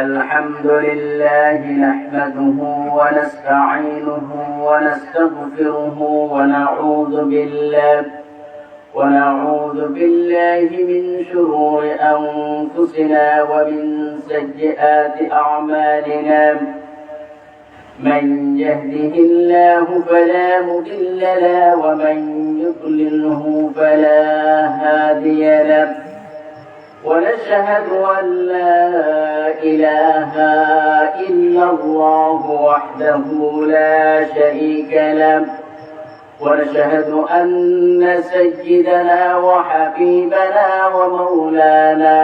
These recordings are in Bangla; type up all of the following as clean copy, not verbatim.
الحمد لله نحمده ونستعينه ونستغفره ونعوذ بالله من شرور أنفسنا ومن سيئات أعمالنا. من يهده الله فلا مضل له ومن يضلله فلا هادي له. ونشهد أن لا إله إلا الله وحده لا شريك له. ونشهد أن سيدنا وحبيبنا ومولانا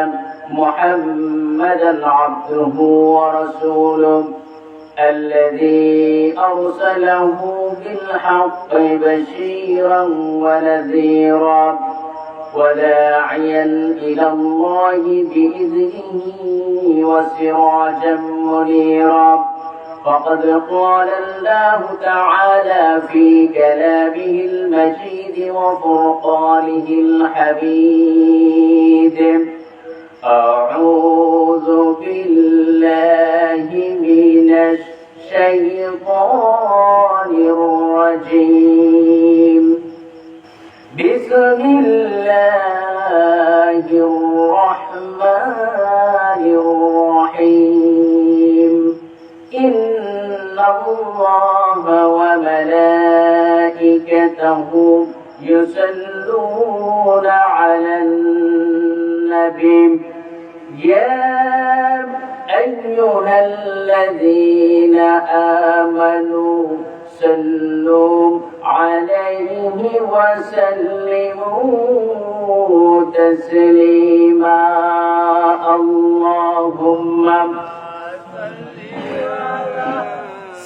محمدا عبده ورسوله الذي أرسله بالحق بشيرا ونذيرا وداعيا إلى الله بإذنه وسراجا منيرا. فقد قال الله تعالى في كلامه المجيد وفرقانه الحميد: أعوذ بالله من الشيطان الرجيم. بسم الله الرحمن الرحيم. إن الله وملائكته يصلون على النبي يا أيها الذين آمنوا صلوا عليه وسلموا تسليما. اللهم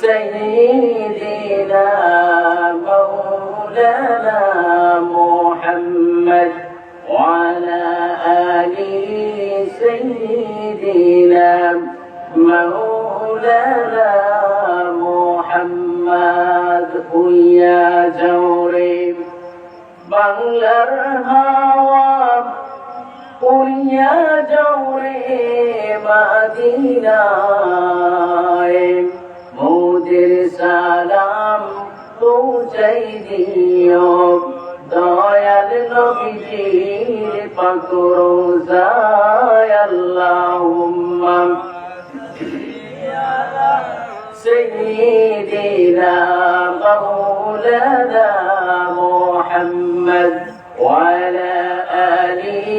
سيدنا مولانا محمد وعلى آله سيدنا مولانا محمد. يا جوري বাংলার হাওয়া يا جوري মদিনায় মোদের সালাম পৌঁছাই দিও দয়াল নবীজির পাক রোজায়। আল্লাহুম্মা سيدنا مولانا محمد وعلى آله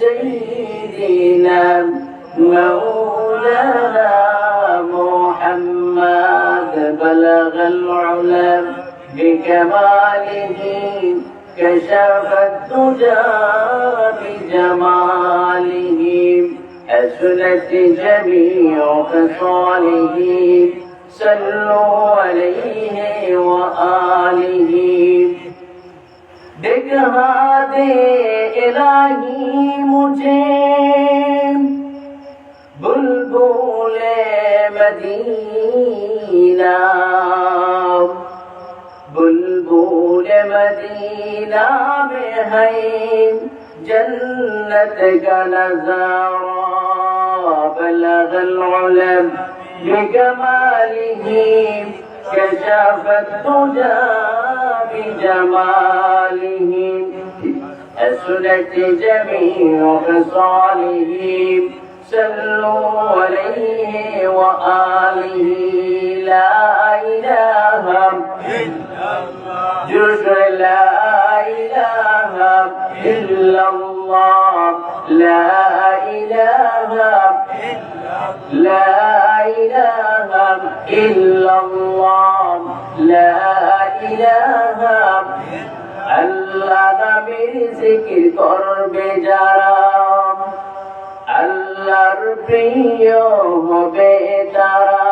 سيدنا مولانا محمد. بلغ العلا بكماله كشف الدجى بجماله أسنت جميع خصاله. صلوا عليه وآله. दिखा दे इलाही मुझे बुलबुले मदीना बुलबुले मदीना में है जन्नत का नज़ारा. बलग العلا بجماله كشف الدجى بجماله أسنت جميع خصاله. صلوا عليه وآله. لا إله إلا الله جل لا إله إلا الله. لا إله لا إله إلا الله. لا إله আল্লাহ নবীর জিকির করবে যারা আল্লাহর প্রিয় হবে তারা।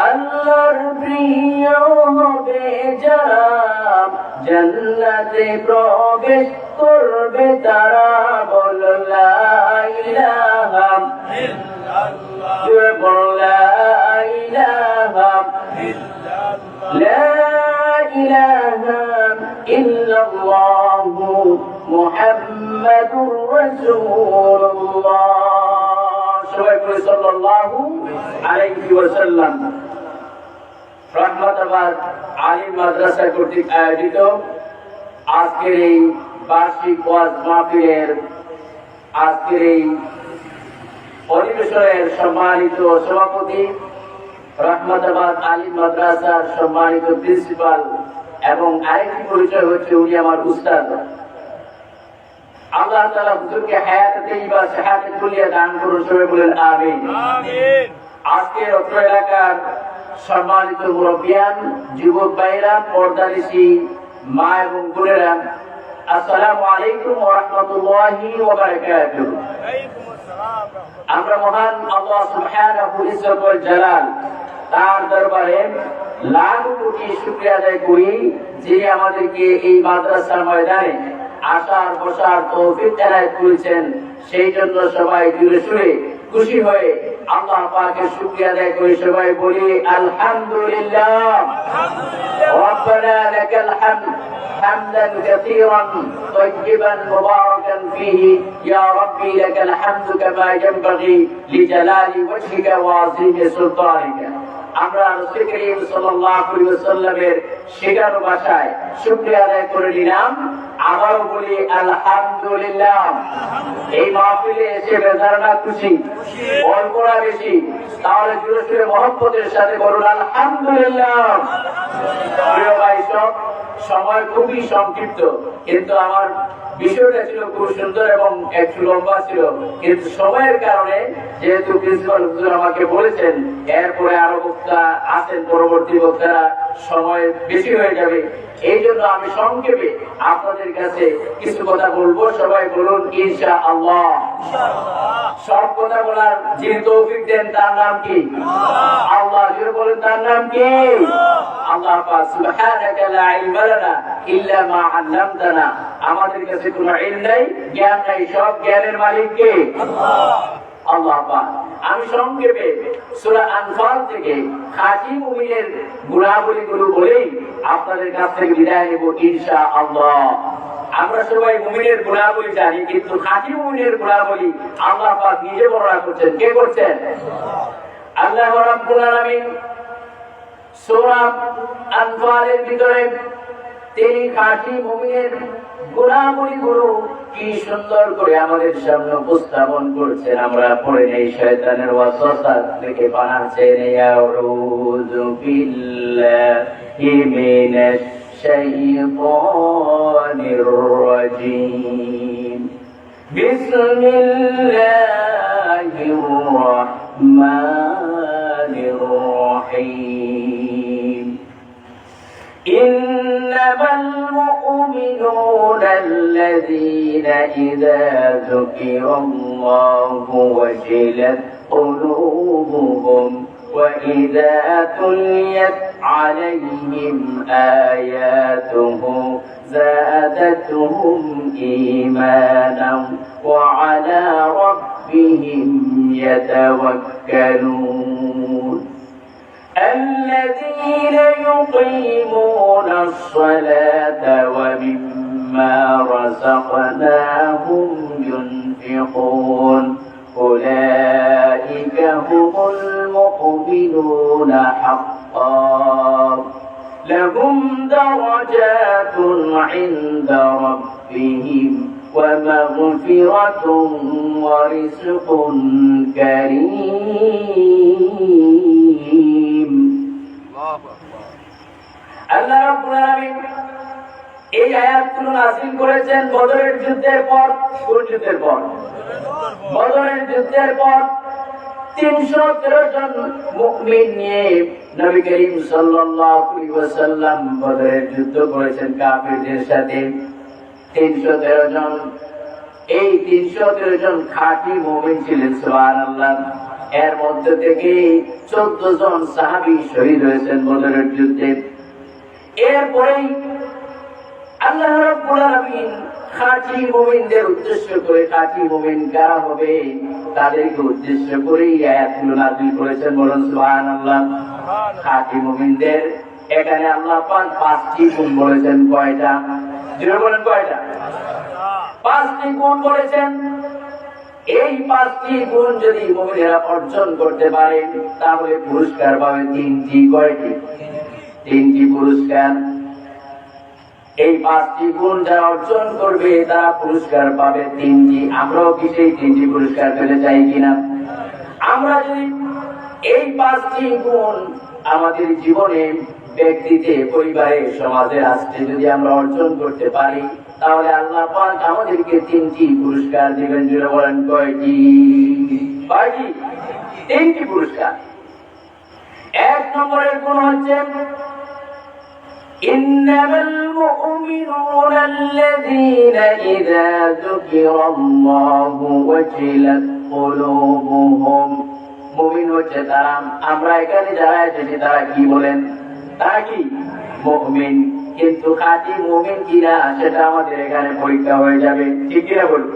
আল্লাহর প্রিয় হবে যারা জান্নাতে প্রবেশ করবে তারা। বল লা ইলাহা ইল্লাল্লাহ বল লা ইলাহা ইল্লাল্লাহ লা ইলাহা ইল্লাল্লাহ মুহাম্মাদুর রাসূলুল্লাহ। করি সাল্লাল্লাহু আলাইহি ওয়াসাল্লাম। রহমতাবাদ আলিম মাদ্রাসা কর্তৃক আয়োজিত আজকের এই বার্ষিক ওয়াজ মাহফিলের আজকের এই পরিবেশনের সম্মানিত সভাপতি, রহমতাবাদ আলিম মাদ্রাসার সম্মানিত প্রিন্সিপাল, এবং আরেকটি পরিচয় হচ্ছে উনি আমার উস্তাদ। আল্লাহ তাআলা হুজুরকে হায়াতে তাইয়্যিবা সিহাতে দুনিয়া দান করুন, সবাই বলেন আমিন। আজকে অত্র এলাকার সম্মানিত মুরব্বিয়ান, যুবক ভাইরা, পর্দানিশী মা এবং বোনেরা, আসসালামু আলাইকুম ওয়া রাহমাতুল্লাহি ওয়া বারাকাতুহু। আমরা মহান আল্লাহ সুবহানাহু ওয়া জালাল তার দরবারে লাখ কোটি শুকরিয়া আদায় করি, যিনি আমাদেরকে এই মাদ্রাসার ময়দানে আসার বসার তৌফিক এনায়েত করেছেন। সেই জন্য সবাই জুড়ে সুরে খুশি হয়ে আল্লাহ পাকের শুকরিয়া আদায় করি। সবাই বলি আলহামদুলিল্লাহ। রব্বানা লাকাল হামদ হামদান কাসীরান তাইয়িবান মুবারাকান ফীহি ইয়া রাব্বি লাকাল হামদু কামা ইয়ানবাগি লিজালালি ওয়াজহিকা ওয়া আযীমি সুলতানিকা। আমরা রাসূল করিম সাল্লাল্লাহু আলাইহি ওয়াসাল্লামের শেখানো ভাষায় শুকরিয়া আদায় করে নিলাম। আবারও বলি আলহামদুলিল্লাহ। এই মাহফিলে এসে বেজারনা খুশি, অল্প না বেশি, তাহলে জোরে জোরে মহব্বতের সাথে বলুন আলহামদুলিল্লাহ। প্রিয় ভাই সব, সময় খুবই সংক্ষিপ্ত, কিন্তু আমার বিষয়টা ছিল খুব সুন্দর এবং একটু লম্বা ছিল, কিন্তু সময়ের কারণে যেহেতু প্রিন্সিপাল হুজুর আমাকে বলেছেন এরপরে আরো বক্তা আছেন, পরবর্তী বক্তারা সময় বেশি হয়ে যাবে, এই জন্য আমি সংক্ষেপে আপনাদের কাছে কিছু কথা বলবো। সবাই বলুন ইনশাআল্লাহ। সব কথা বলার যিনি তৌফিক দেন তার নাম কি? আল্লাহ। যিনি বলেন তার নাম কি? আল্লাহ পাক। সুবহানাকা লা ইলমা লানা ইল্লা মা আল্লামতানা। আমাদের কাছে কোনো ইলম নাই, জ্ঞান নাই, সব জ্ঞানের মালিক কে? আল্লাহ পাক। আমি সংক্ষেপে সূরা আনফাল থেকে খাঁটি মুমিনের গুণাবলীগুলো বলেই আপনাদের কাছ থেকে বিদায় নেব ইনশাআল্লাহ। আমরা সবাই মুমিনের গুণাবলী জানি, কিন্তু খাঁটি মুমিনের গুণাবলী আল্লাহ পাক নিজে বর্ণনা করছেন। কে করছেন? আল্লাহ রাব্বুল আলামিন সূরা আনফালের ভিতরে তিনি খাঁটি মুমিনের গুণাবলীগুলো কি সুন্দর করে আমাদের সামনে উপস্থাপন করছেন। আমরা পড়ে নেই শয়তানের ওয়াসওয়াসা থেকে পানাহ চেয়ে আউযু বিল্লাহি মিনাশ শাইতানির রাজীম। বিসমিল্লাহির রাহমানির রাহিম। إنما المؤمنون الذين إذا ذكر الله وجلت قلوبهم وإذا تليت عليهم آياته زادتهم إيمانا وعلى ربهم يتوكلون. الذين يقيمون الصلاة ومما رزقناهم ينفقون أولئك هم المؤمنون حقا لهم درجات عند ربهم ومغفرة ورزق كريم. আল্লাহ রাব্বুল আলামিন এই আয়াতগুলো নাযিল করেছেন বদরের যুদ্ধের পর। কোন যুদ্ধের পর? বদরের যুদ্ধের পর 313 জন মুমিন নিয়ে নবী করিম সাল্লাল্লাহু আলাইহি ওয়াসাল্লাম বদরের যুদ্ধ করেছেন কাফিরদের সাথে। 313 জন। এই 313 জন খাঁটি মুমিন ছিলেন, সুবহানাল্লাহ। এর মধ্যে থেকে 14 জন সাহাবী শহীদ হয়েছেন বদরের যুদ্ধে। এরপরেই আল্লাহ রাব্বুল আলামিন খাঁটি মুমিনদের উদ্দেশ্য করে, খাঁটি মুমিন কারা হবে তাদেরকে উদ্দেশ্য করে আয়াতগুলো নাযিল করেছেন। বলুন সুবহানাল্লাহ। খাঁটি মুমিনদের এখানে আল্লাহ পাক 5টি গুণ বলেছেন। কয়টা? জোরে বলেন কয়টা? 5টি গুণ বলেছেন। এই 5টি গুণ যদি মুমিনেরা অর্জন করতে পারে তাহলে পুরস্কার পাবে 3টি। কয়টি? 3টি পুরস্কার। এই 5টি গুণ যারা অর্জন করবে তারা পুরস্কার পাবে 3টি। আমরাও কি সেই 3টি পুরস্কার পেতে চাই কিনা? আমরা যদি এই 5টি গুণ আমাদের জীবনে, ব্যক্তিতে, পরিবারে, সমাজে, রাষ্ট্রে যদি আমরা অর্জন করতে পারি তাহলে আল্লাহ পাক আমাদেরকে 3টি পুরস্কার দিবেন। যারা বলেন কয়টি? 3টি পুরস্কার। 1 নম্বরের গুণ হচ্ছে ইন্নামাল মুমিনুনা আল্লাযীনা ইযা যুকিরাল্লাহু ওয়াজিলাত কুলুবুহুম। মুমিন হচ্ছে তারা, আমরা এখানে যারা এসেছি তারা কি বলেন? তারা কি মুমিন, কিন্তু খাঁটি মুমিন কিনা সেটা আমাদের এখানে পরীক্ষা হয়ে যাবে। ঠিক কিনা বলুন?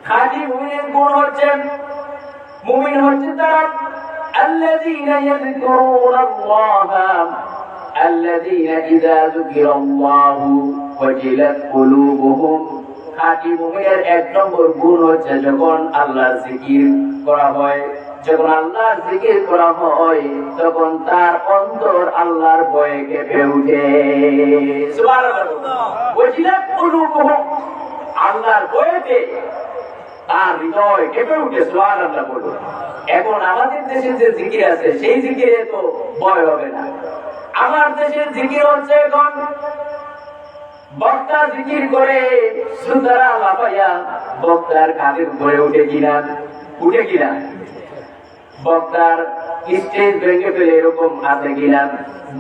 খাঁটি মুমিনের গুণ হচ্ছে, মুমিন হচ্ছে তারা আল্লাযীনা ইয়াযকুরুনাল্লাহা আল্লাযীনা ইযা যুকিরাল্লাহু ওয়াজিলাত কুলুবুহুম। খাঁটি মুমিনের 1 নম্বর গুণ হচ্ছে যখন আল্লাহর জিকির করা হয়, যখন আল্লাহর জিকির করা হয় তখন তার অন্তর আল্লাহর ভয়ে কেঁপে ওঠে। সুবহানাল্লাহ। ওয়াজিলাত কুলুবুহুম, আল্লাহর ভয়েতে তার হৃদয় কেঁপে উঠে। সুবহানাল্লাহ বলুন। এখন আমাদের দেশে যে জিকির আছে সেই জিকিরে তো ভয় হবে না। আমার দেশের জিকির হচ্ছে এখন বক্তা জিকির করে শ্রোতারা লাফাইয়া বক্তার কাঁধের উপরে উঠে কিনা, উঠে কিনা, বক্তার স্টেজ ভেঙে ফেলে এরকম আছে কিনা,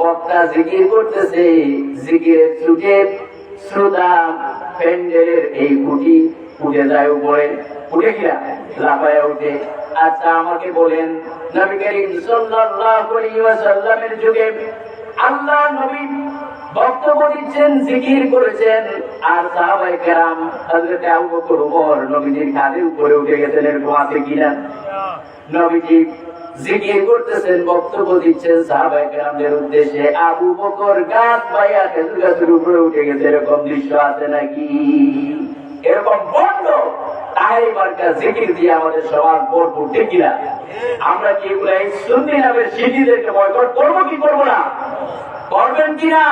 বক্তা জিকির করতেছে, জিকিরের ছুটে শ্রোতা প্যান্ডেলের এই খুঁটি উঠে যায় উপরে, উঠে কিনা, লাফাইয়া উঠে। আচ্ছা আমাকে বলেন, নবী করিম সাল্লাল্লাহু আলাইহি ওয়াসাল্লামের যুগে আল্লাহ নবী বক্তব্য দিচ্ছেন, জিকির করেছেন, আর সাহাবায়ে কেরাম হযরত আবু বকর, ওমর নবীজির কাঁধের উপরে উঠে গেছেন, এরকম আছে কিনা? নবীজি জিকির করতেছেন, বক্তব্য দিচ্ছেন সাহাবায়ে কেরামদের উদ্দেশ্যে, আবু বকর গাছ বাইয়া খেজুর গাছের উপরে উঠে গেছে, এরকম দৃশ্য আছে নাকি? এরকম বন্ধ তাই বারকা জিকির দিয়ে আমাদের সমাজ ভরপুর। ঠিক কিনা? আমরা কি এগুলো এই সুন্নি নামের শিল্পীদেরকে বয়কট করবো কি করবো না? করবেন কিনা?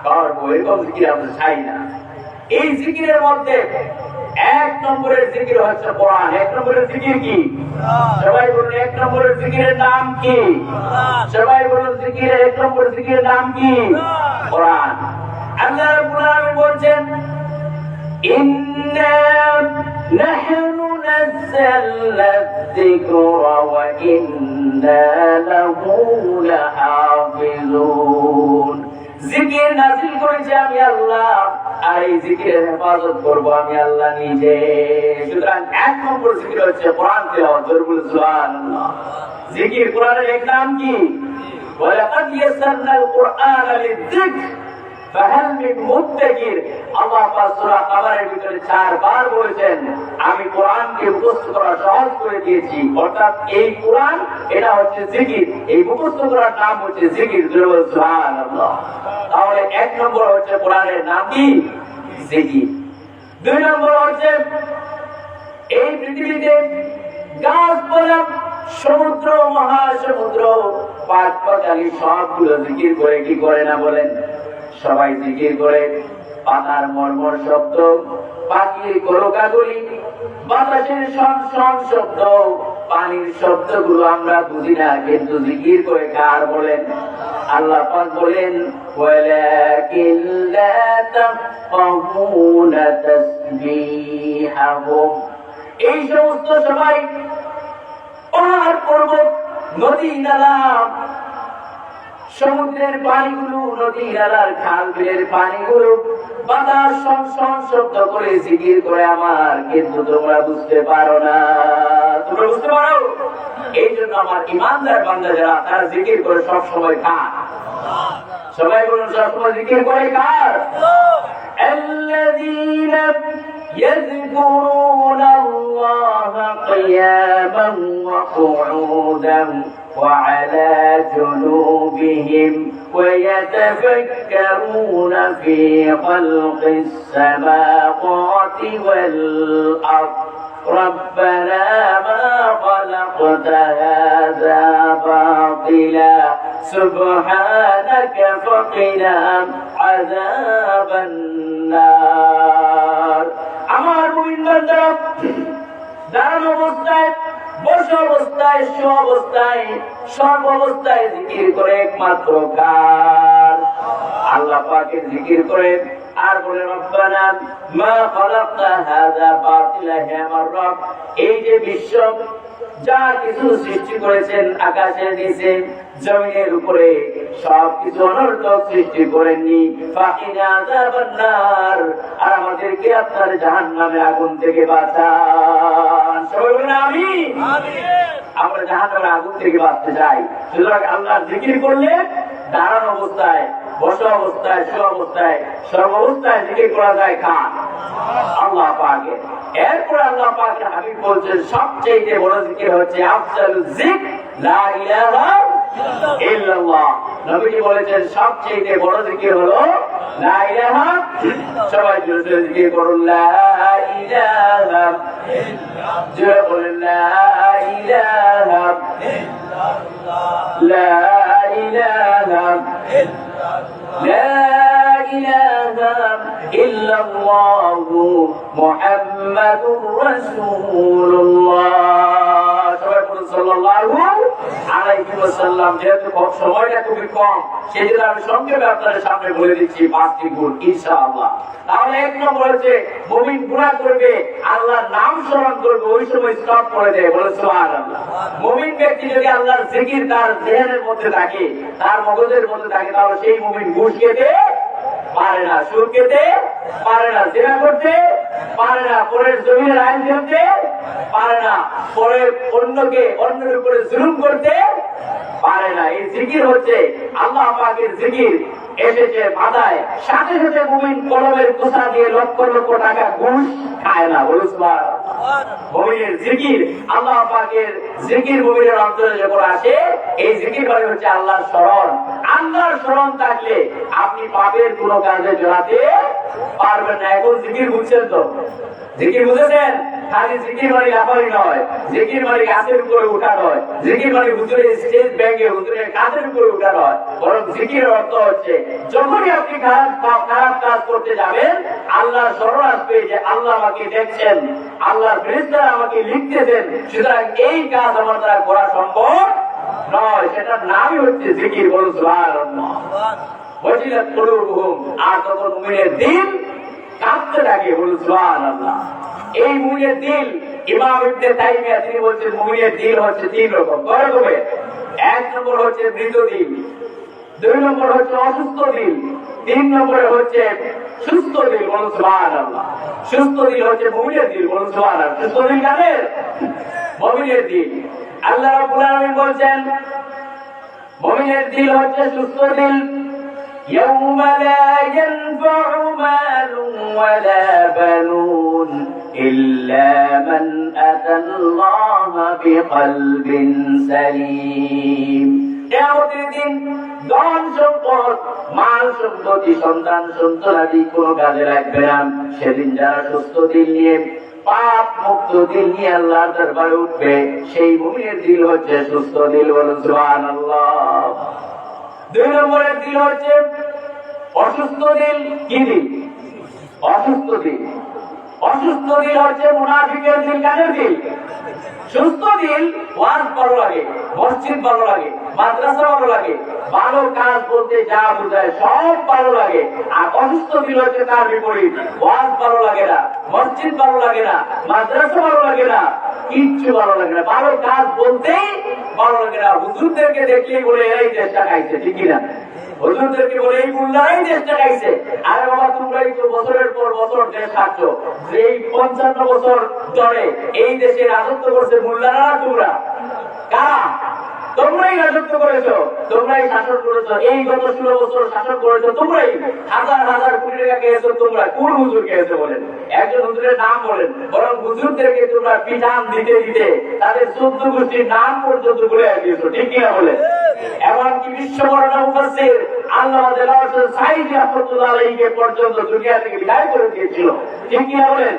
করবো। এরকম জিকির আমরা চাই না। এই জিকিরের মধ্যে 1 নম্বরের জিকির হচ্ছে কোরআন। 1 নম্বরের জিকির কি? সবাই বলুন 1 নম্বরের জিকিরের নাম কি? সবাই বলুন জিকিরের 1 নম্বরের জিকিরের নাম কি? কোরআন। আল্লাহ রাব্বুল আলামিন বলছেন, إنا نحن نزلنا الذكر وإنا له لحافظون। জিকির নাযিল করেছি আমি আল্লাহ, আর এই জিকিরের হেফাজত করব আমি আল্লাহ নিজে। সুতরাং 1 নম্বর জিকির হচ্ছে কোরআন তেলাওয়াত। জোরে সুবহানাল্লাহ। জিকির কোরআনের এক নাম কি? ওয়ালাকাদ ইয়াসসারনাল কুরআনা লিয-যিকর ফাহাল মিন মুদ্দাকির। আল্লাহ পাক সূরা কামারের ভিতরে 4 বার বলেছেন আমি কোরআনকে মুখস্থ করা সহজ করে দিয়েছি। অর্থাৎ এই কোরআন এটা হচ্ছে জিকির, এই মুখস্থ করার নাম হচ্ছে জিকির। সুবহানাল্লাহ। তাহলে 1 নম্বর হচ্ছে কোরআনের নাম কি? জিকির। 2 নম্বর হচ্ছে এই পৃথিবীতে গাছপালা, সমুদ্র, মহাসমুদ্র, পাখি সবগুলো জিকির করে কি করে না বলেন? সবাই জিকির করে। পাতার মর্মর শব্দ, পাখির কলকাকলি, বাতাসের শন শন শব্দ, পানির শব্দগুলো আমরা বুঝি না, কিন্তু জিকির করে কার বলেন? আল্লাহ পাক বলেন, ওয়ালাকিন লা তাফকাহুনা তাসবিহাহুম। এই সমস্ত সবাই পাহাড় পর্বত, নদী নালা, সমুদ্রের পানিগুলো, নদী নালার খাল বিলের পানিগুলো বাতাস শন শন শব্দ করে জিকির করে আমার, কিন্তু তোমরা বুঝতে পারো না। তোমরা বুঝতে পারো? এই জন্য আমার ইমানদার বান্দা যারা তারা জিকির করে সব সময় কার? সবাই বলুন সব সময় জিকির করে কার? আল্লাযীনা ইয়াযকুরুনাল্লাহা কিয়ামান ওয়া কুউদান وعلى جنوبهم ويتفكرون في خلق السماوات والأرض ربنا ما خلقت هذا باطلا سبحانك فقنا عذاب النار আমার মুমিন বান্দারা দাঁড়ানো অবস্থায় বসে অবস্থায় শো অবস্থায় সর্ব অবস্থায় জিকির করে একমাত্র কার আল্লাহ পাকের জিকির করে আর বলে রব্বানা মা খালাকতা হাযা বাতিলা হে আমার রব এই যে বিশ্ব যা কিছু সৃষ্টি করেছেন আকাশের নিচে জমিনের উপরে সবকিছু অনর্থক সৃষ্টি করেননি ফাকিনা আযাবান নার আর আমাদেরকে আপনার জাহান্নামের আগুন থেকে বাঁচান সবাই বলেন আমিন আমরা জাহান্নামের আগুন থেকে বাঁচতে চাই সুতরাং আল্লাহর জিকির করলে দাঁড়ানো অবস্থায় বসা অবস্থায় শো অবস্থায় সর্ব অবস্থায় জিকির করা যায় কার আল্লাহ পাকের এরপর আল্লাহ পাকের হাবিব বলছেন সবচেয়ে বড় জিকির হচ্ছে আফজালুজ যিকর লা ইলাহা ইল্লাল্লাহ নবীজি বলেছেন সবচেয়ে বড় জিকির হলো লা ইলাহা সবাই জোরে জিকির করুন লা ইলাহা জোরে বলেন লা ইলাহা লা ইলাহা لا إله إلا الله محمد رسول الله সাল্লাল্লাহু আলাইহি ওয়াসাল্লাম যেহেতু সময়টা খুবই কম সেজন্য আমি সংক্ষেপে আপনাদের সামনে বলে দিচ্ছি 5টি গুণ ইনশাআল্লাহ তাহলে এক নম্বর হচ্ছে মুমিন গুনাহ করবে আল্লাহর নাম স্মরণ করবে ওই সময় স্টপ করে দেয় বলে সুবহানাল্লাহ মুমিন ব্যক্তি যদি আল্লাহর জিকির তার দেহের মধ্যে থাকে তার মগজের মধ্যে থাকে তাহলে সেই মুমিন ঘুষ খেতে পারে না সুদ খেতে পারে না জিনা করতে পারে না পরের জমির আইন খেলতে পারে না পরের অন্যের উপরে জুলুম করতে পারে না এই জিকির হচ্ছে আল্লাহ পাকের জিকির এসেছে বাধায় সাথে সাথে মুমিন কলমের কোষা দিয়ে লক্ষ লক্ষ টাকা ঘুষ খায় না বলুন সুবহানাল্লাহ মুমিনের জিকির আল্লাহ পাকের জিকির মুমিনের অন্তরে যখন আসে এই জিকির মানে হচ্ছে আল্লাহর স্মরণ আল্লাহর স্মরণ থাকলে আপনি পাপের কোনো কাজে জড়াতে পারবেন না এখন জিকির বুঝছেন তো জিকির বুঝেছেন খালি জিকির মানে লাফারি নয় জিকির মানে গাছের উপরে উঠা নয় জিকির মানে হুজুরের স্টেজ ব্যাংকে হুজুরের কাঁধের উপরে উঠা নয় বরং জিকিরের অর্থ হচ্ছে যখনই আপনি খারাপ কাজ করতে যাবেন আল্লাহর স্মরণ আসবে যে আল্লাহ আমাকে দেখছেন আল্লাহর ফেরেশতারা আমাকে লিখতেছেন সুতরাং এই কাজ আমার দ্বারা করা সম্ভব নয় সেটার নামই হচ্ছে জিকির বলুন সুবহানাল্লাহ ওয়াজিলাত কুলুবুহুম আর তখন মুমিনের দিল কাঁপতে থাকে বলুন সুবহানাল্লাহ এই মুমিনের দিল ইমাম ইবনে তাইমিয়া তিনি বলছেন মুমিনের দিল হচ্ছে তিন রকম কয় রকমের এক নম্বর হচ্ছে মৃত দিল দুই নম্বর হচ্ছে অসুস্থ দিল তিন নম্বরে হচ্ছে সুস্থ দিল বলুন সুবহানাল্লাহ সুস্থ দিল হচ্ছে মুমিনের দিল বলুন সুবহানাল্লাহ সুস্থ দিল কাদের মুমিনের দিল আল্লাহ রাব্বুল আলামিন বলেন মুমিনের দিল হচ্ছে সুস্থ দিল يوم لا ينفع مال ولا بنون إلا من أتى الله بقلب سليم কিয়ামতের দিন ধন সম্পদ মাল সম্পত্তি সন্তান সন্তানাদি কোনো কাজে লাগবে না সেদিন যারা সুস্থ দিল নিয়ে পাপ মুক্ত দিল নিয়ে আল্লাহর দরবারে উঠবে সেই মুমিনের দিল হচ্ছে সুস্থ দিল বলুন সুবহানাল্লাহ দুই নম্বরের দিল হচ্ছে অসুস্থ দিল কি দিল অসুস্থ দিল অসুস্থ দিল হচ্ছে মুনাফিকের দিল কাদের দিল সুস্থ দিল ওয়াজ ভালো লাগে মসজিদ ভালো লাগে মাদ্রাসা ভালো লাগে ভালো কাজ বলতে যা বোঝায় সব ভালো লাগে আর অসুস্থ দিল হচ্ছে তার বিপরীত ওয়াজ ভালো লাগে না মসজিদ ভালো লাগে না মাদ্রাসা ভালো লাগে না কিচ্ছু ভালো লাগে না ভালো কাজ বলতেই ভালো লাগে না হুজুরদেরকে দেখলেই বলে এরাই চেষ্টা খাইছে ঠিক কিনা হুজুরদেরকে বলে এই মুল্লারাই চেষ্টা খাইছে আরে বাবা তোমরাই তো বছরের পর বছর দেশ খাচ্ছ এই 55 বছর ধরে এই দেশে রাজত্ব করছে মুল্লারা তোমরা কারা তোমরাই রাজত্ব করেছো তোমরাই শাসন করেছো এই গত 16 বছর শাসন করেছো তোমরাই হাজার হাজার কোটি টাকা খেয়েছো তোমরা কোন হুজুর খেয়েছো বলেন একজন হুজুরের নাম বলেন বরং হুজুরদেরকে তোমরা পিঠান দিতে দিতে তাদের 14 গোষ্ঠীর নাম পর্যন্ত ভুলে দিয়েছো ঠিক কিনা বলেন এমনকি বিশ্ববরণা মুফাসসির আল্লামা দেলোয়ার হোসেন সাঈদী রাহমাতুল্লাহ আলাইহি পর্যন্ত দুনিয়া থেকে বিদায় করে দিয়েছিল। ঠিক কি না বলেন?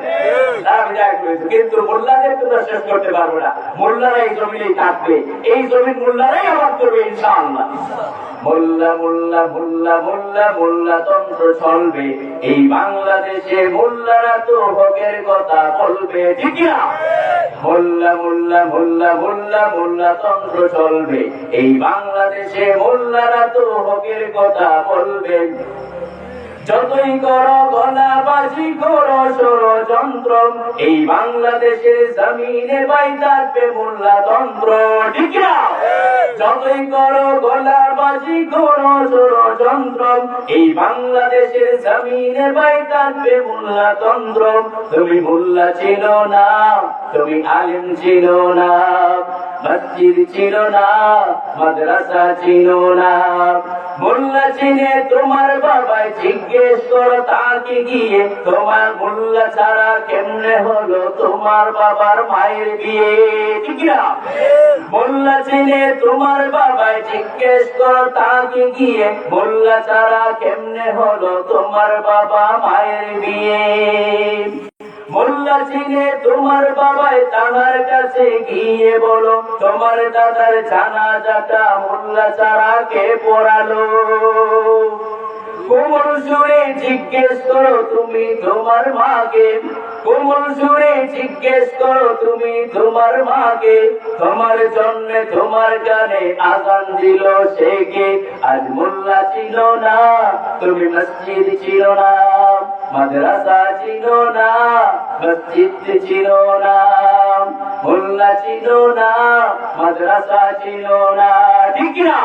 তারা বিদায় করেছে, কিন্তু মোল্লাদের তোমরা শেষ করতে পারবে না। মোল্লারা এই জমিনেই থাকবে, এই জমিন মোল্লারাই আবাদ করবে ইনশাআল্লাহ। মোল্লা মোল্লা মোল্লা মোল্লা মোল্লা তন্ত্র চলবে এই বাংলাদেশে, মোল্লারা তো হকের কথা বলবে। ঠিক না? মোল্লা মোল্লা মোল্লা মোল্লা মোল্লা তন্ত্র চলবে এই বাংলাদেশে, মোল্লারা তো হকের কথা বলবে। যতই করো গলাবাজি করো ষড়যন্ত্র এই বাংলাদেশের জমিনে বাই থাকবে মোল্লা তন্ত্র। ঠিক না? যতই করো গলাবাজি করো ষড়যন্ত্র এই বাংলাদেশের জমিনে বাই থাকবে মোল্লা তন্ত্র। তুমি মোল্লা ছিল না, তুমি আলেম ছিল না, মসজিদ ছিল না, মাদ্রাসা ছিল না। মোল্লা চিনে তোমার বাবাই জিজ্ঞেস করো তাকে গিয়ে, তোমার মোল্লা ছাড়া কেমনে হলো তোমার বাবার মায়ের বিয়ে। ঠিক না? মোল্লা চিনে তোমার বাবাই জিজ্ঞেস করো তাকে গিয়ে, মোল্লা ছাড়া কেমনে হলো তোমার বাবা মায়ের বিয়ে। মোল্লা চিনে তোমার বাবাই তাহার কাছে গিয়ে বলো, তোমার দাদার জানাজাটা মোল্লা ছাড়া কে পড়ালো। কোমল সুরে জিজ্ঞেস করো তুমি তোমার মাকে, কোমল সুরে জিজ্ঞেস করো তুমি তোমার মাকে, তোমার জন্য তোমার গানে আজান দিল সে কে। আজ মোল্লা ছিল না, তুমি মসজিদ ছিল না, মাদ্রাসা ছিল না, মসজিদ ছিল না, মোল্লা ছিল না, মাদ্রাসা ছিল না। ঠিক না?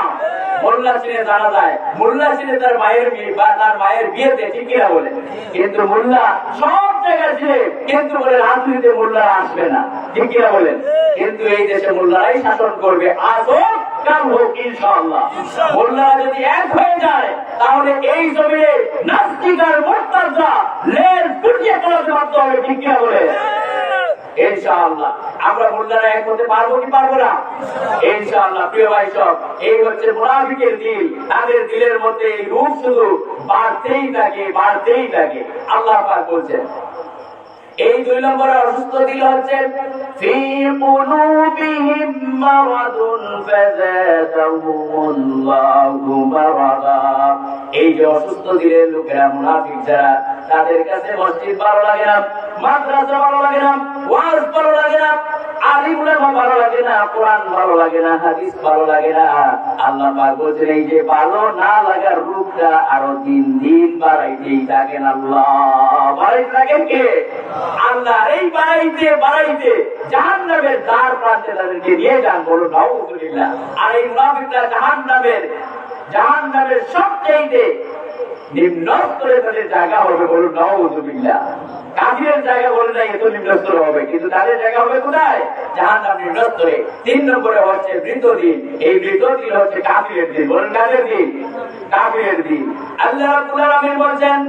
মোল্লা চিনে জানা যায়, মোল্লা চিনে তার মায়ের বিয়ে বা তার মায়ের বিয়েতে। ঠিক কিনা বলে? কিন্তু মোল্লা সব জায়গায় ছিলেন, কিন্তু বলে রাজনীতিতে মোল্লারা আসবে না। ঠিক কিনা বলেন? কিন্তু এই দেশে মোল্লারাই শাসন করবে, আজ হোক কাল হোক ইনশাআল্লাহ। মোল্লারা যদি এক হয়ে যায় তাহলে এই জমিনে নাস্তিক আর মুরতাদরা লেজ গুটিয়ে চলাতে বাধ্য হবে। ঠিক কিনা বলে? ইনশাআল্লাহ আমরা মোল্লারা এক হতে পারবো কি পারবো না? ইনশাআল্লাহ। প্রিয় ভাই সব, এই হচ্ছে মুনাফিকের দিল। তাদের দিলের মধ্যে এই রূপ শুধু বাড়তেই থাকে, বাড়তেই থাকে। আল্লাহ পাক বলছেন এই 2 নম্বরে অসুস্থ দিল হচ্ছে ফি কুলুবিহিম মারাদুন ফাযাদাহুমুল্লাহু মারাদা। এই যে অসুস্থ দিলের লোকেরা, মুনাফিক যারা, তাদের কাছে মসজিদ ভালো লাগে না, মাদ্রাসা ভালো লাগে না, ওয়াজ ভালো লাগে না, আলিম উলামা ভালো লাগে না, কোরআন ভালো লাগে না, হাদিস ভালো লাগে না। আল্লাহ পাক বলছেন এই যে ভালো না লাগার রূপটা আরো দিন দিন বাড়াইতেই থাকেন। আল্লাহ বাড়াইতে থাকেন কে? আল্লাহ। এই বাড়াইতে বাড়াইতে জাহান্নামের দ্বার প্রান্তে তাদেরকে নিয়ে যান। বলুন নাউযুবিল্লাহ। আর এই মুনাফিকরা জাহান্নামের সবচেয়ে নিম্ন স্তরে তাদের জায়গা হবে। বলুন নাউযুবিল্লাহ। কাফিরের জায়গা বলে না এত নিম্ন স্তরে হবে, কিন্তু তাদের জায়গা হবে কোথায়? জাহান্নাম নিম্ন স্তরে। 3 নম্বরে হচ্ছে মৃত দিন। এই মৃত দিন হচ্ছে কাফিরের দিন। বলুন কাদের দিন? কাফিরের দিন। আল্লাহ রাব্বুল আলামিন বলেন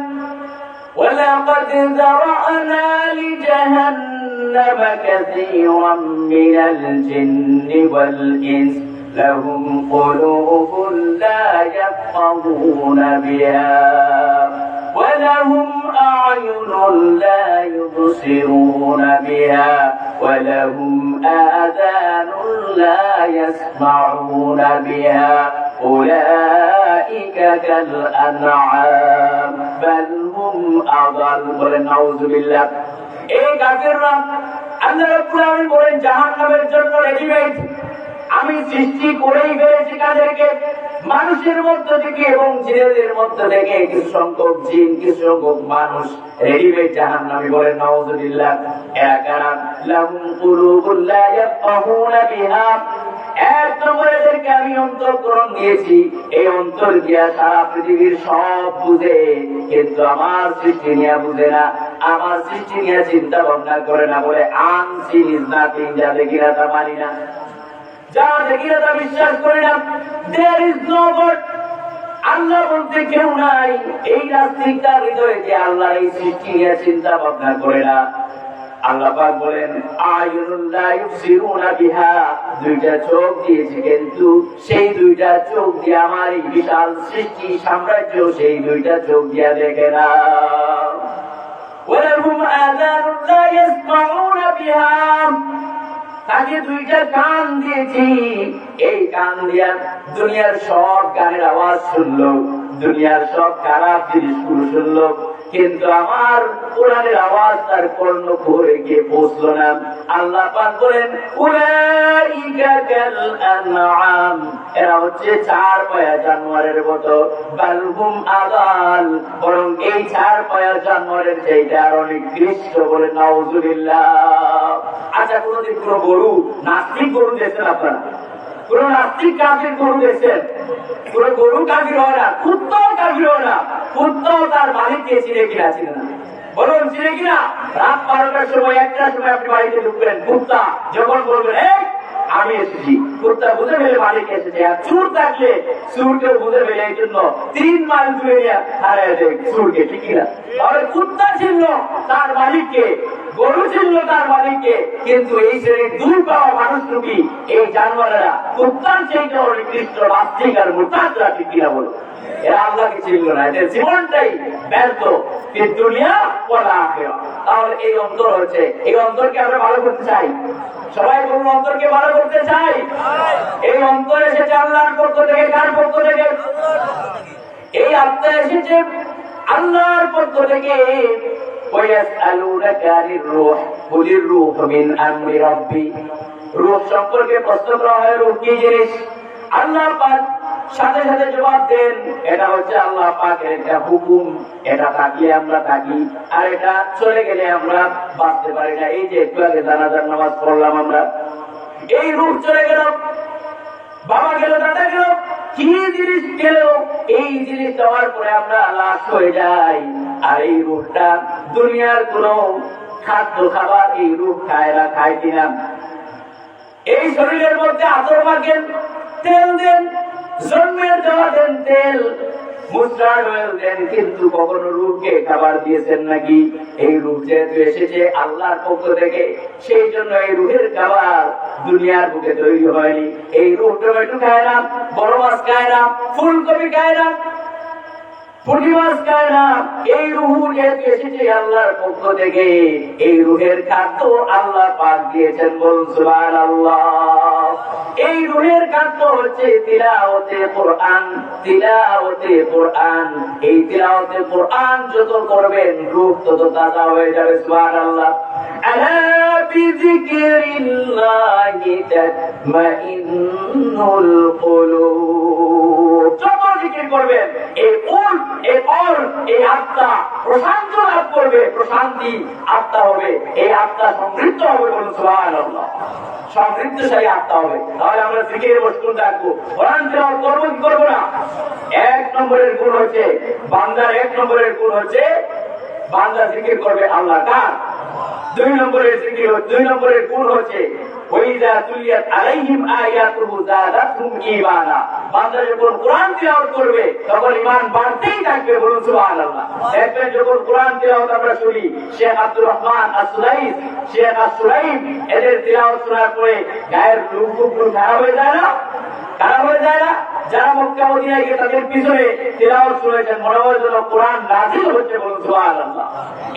ولقد ذرأنا لجهنم كثيرا من الجن والإنس لهم قلوب لا يفقهون بها ولهم أعين لا يبصرون بها ولهم آذان لا يسمعون بها أولئك كالأنعام بل هم أضل. বলেন নাউযুবিল্লাহ। এই কাফিররা আল্লাহ রাব্বুল আলামিন বলেন জাহান্নামের জন্য রেডিমেড আমি সৃষ্টি করেই ফেলেছি। কাদেরকে? মানুষের মধ্য থেকে এবং জিনেদের মধ্য থেকে কিছু সংখ্যক জিন, কিছু সংখ্যক মানুষ রেডিমেড জাহান্নামী। বলেন নাউযুবিল্লাহ। এরা কারা? লাহুম কুলুবুন লা ইয়াফকাহুনা বিহা। এক নম্বরে এদেরকে আমি অন্তঃকরণ দিয়েছি, এই অন্তর দিয়া সারা পৃথিবীর সব বুঝে, কিন্তু আমার সৃষ্টি নিয়ে বুঝে না, আমার সৃষ্টি নিয়ে চিন্তা ভাবনা করে না। বলে আনসিন ইজ নাথিং, যা দেখি না তা মানি না, যা দেখি না তা বিশ্বাস করি না। দেয়ার ইজ নো গড, আল্লাহ বলতে কেউ নাই। এই নাস্তিকটার হৃদয়ে যে আল্লাহর এই সৃষ্টি নিয়ে চিন্তা ভাবনা করে না, আল্লাহ পাক বলেন আয়ুনুল লা ইউবসিরুনা বিহা, দুইটা চোখ দিয়েছে কিন্তু সেই দুইটা চোখ দিয়ে আমার এই বিশাল সৃষ্টি সাম্রাজ্য সেই দুইটা চোখ দিয়ে দেখে না। ওয়ালাহুম আযানুন লা ইয়াসমাউনা বিহা, তাকে দুইটা কান দিয়েছি, এই কান দিয়া দুনিয়ার সব গানের আওয়াজ শুনলো, দুনিয়ার সব খারাপ জিনিসগুলো শুনলো, কিন্তু আমার কোরআনের আওয়াজ তার কর্ণ ঘুরে গিয়ে পৌঁছলো না। আল্লাহ পাক বলেন উলাইকা কাল আনআম, এরা হচ্ছে চার পায়া জানোয়ারের মতো, বালহুম আদাল, বরং এই চার পায়া জানোয়ারের চাইতে আরো নিকৃষ্ট বলে নাউজুবিল্লাহ। আচ্ছা, কোনদিন কোন গরু, নাস্তিক গরু দেখছেন আপনারা? কোন নাস্তিক কাফির গরু দেখছেন? কোন গরু কাফির হয় না, কুত্তাও কাফির হয় না। কুত্তাও তার মালিককে চিনে কিনা, চিনে না? বলুন চিনে কিনা? রাত 12টার সময় 1টার সময় আপনি বাড়িতে ঢুকবেন, কুত্তা যখন বলবেন এই আমি এসেছি, কুত্তা বুঝে ফেলে মালিক এসেছে। আর চুর থাকলে চুরকেও বুঝে ফেলে, এই জন্য 3 মাইল দূরে হারায় দেয় চুরকে, ঠিক কিনা? তাহলে কুত্তা ছিল তার মালিককে, গরু ছিল তার মালিককে, কিন্তু এই শ্রেণীর দূর পাওয়া মানুষ রূপী এই জানোয়ারেরা কুত্তার চাইতে নিকৃষ্ট নাস্তিক আর মুরতাদরা, ঠিক কিনা বলো? এরা আল্লাহকে চিনল না, এদের জীবনটাই ব্যর্থ, দুনিয়া ওয়াল আখিরা। তাহলে এই অন্তর হচ্ছে, এই অন্তরকে আমরা ভালো করতে চাই। সবাই বলুন অন্তরকে ভালো করতে চাই। এই অন্তর এসেছে আল্লাহর পক্ষ থেকে। কার পক্ষ থেকে? এই আত্মা এসেছে আল্লাহর পক্ষ থেকে। ওয়ায়াসআলুনাকা আনির রূহ কুলির রূহ মিন আমরি রাব্বি, রূহ সম্পর্কে প্রশ্ন করা হয়, রূহ কি জিনিস? আল্লাহ পাক সাথে সাথে জবাব দেন, এটা হচ্ছে আল্লাহ পাকের একটা হুকুম, এটা থাকলে আমরা থাকি, আর এটা চলে গেলে আমরা বাঁচতে পারি না। এই যে একটু আগে জানাজার নামাজ পড়লাম আমরা, এই রূহ চলে গেল, বাবা গেল, দাদা গেল, কি জিনিস গেল, এই জিনিস যাওয়ার পরে আমরা লাশ হয়ে যাই। আর এই রূহটা দুনিয়ার কোন খাদ্য খাবার এই রূহ খায় না, খায় কিনা? এই শরীরের মধ্যে আতর মাখেন, তেল দেন, জন্মের দেওয়া দেন তেল, মুস্টার্ড অয়েল দেন, কিন্তু কখনো রূহকে খাবার দিয়েছেন নাকি? এই রূহ যেহেতু এসেছে আল্লাহর পক্ষ থেকে, সেই জন্য এই রূহের খাবার দুনিয়ার বুকে তৈরি হয়নি। এই রূহ টমেটো খায় না, বড় মাছ খায় না, ফুলকপি খায় না, পুঁটি মাছ খায় না। এই রূহ যেহেতু এসেছে আল্লাহর পক্ষ থেকে, এই রূহের খাদ্য আল্লাহ পাক দিয়েছেন, বলুন সুবহানাল্লাহ। এই রূহের খাদ্য হচ্ছে তিলাওয়াতে কোরআন, তিলাওয়াতে কোরআন। এই তিলাওয়াতে কোরআন যত করবেন রূহ তত তাজা হয়ে যাবে, সুবহানাল্লাহ। আলা বিযিকরিল্লাহি তাতমাইন্নুল কুলুব, যত জিকির করবেন এই এই আত্মা প্রশান্ত লাভ করবে, প্রশান্তি আত্মা হবে, এই আত্মা সমৃদ্ধ হবে, বলুন সুবহানাল্লাহ। সমৃদ্ধশালী আত্মা হবে। তাহলে আমরা জিকিরের বস্তু রাখবো, কোরআন তেলাওয়াত করবো কি করবো না? 1 নম্বরের গুণ হচ্ছে বান্দার, 1 নম্বরের গুণ হচ্ছে বান্দা জিকির করবে আল্লাহ কার? 2 নম্বরের জিকির, 2 নম্বরের গুণ হচ্ছে ওয়াইযা তুলিয়াত আলাইহিম আয়াতুহু যাদাতহুম ঈমানা, বান্দা যখন কোরআন তিলাওয়াত করবে তখন ঈমান বাড়তেই থাকবে, বলুন সুবহানাল্লাহ। দেখবেন যখন কোরআন তিলাওয়াত আমরা শুনি, শেখ আব্দুর রহমান আস-সুলাইস, শেখ আস-সুলাইম, এদের তিলাওয়াত শোনার পরে গায়ের রূপগুলো খারাপ হয়ে যায় না? খারাপ হয়ে যায় না? যারা মক্কা মদিনায় গিয়ে তাদের পিছনে তিলাওয়াত শুনেছেন, মনে হয় যেন কোরআন নাযিল হচ্ছে, বলুন সুবহানাল্লাহ।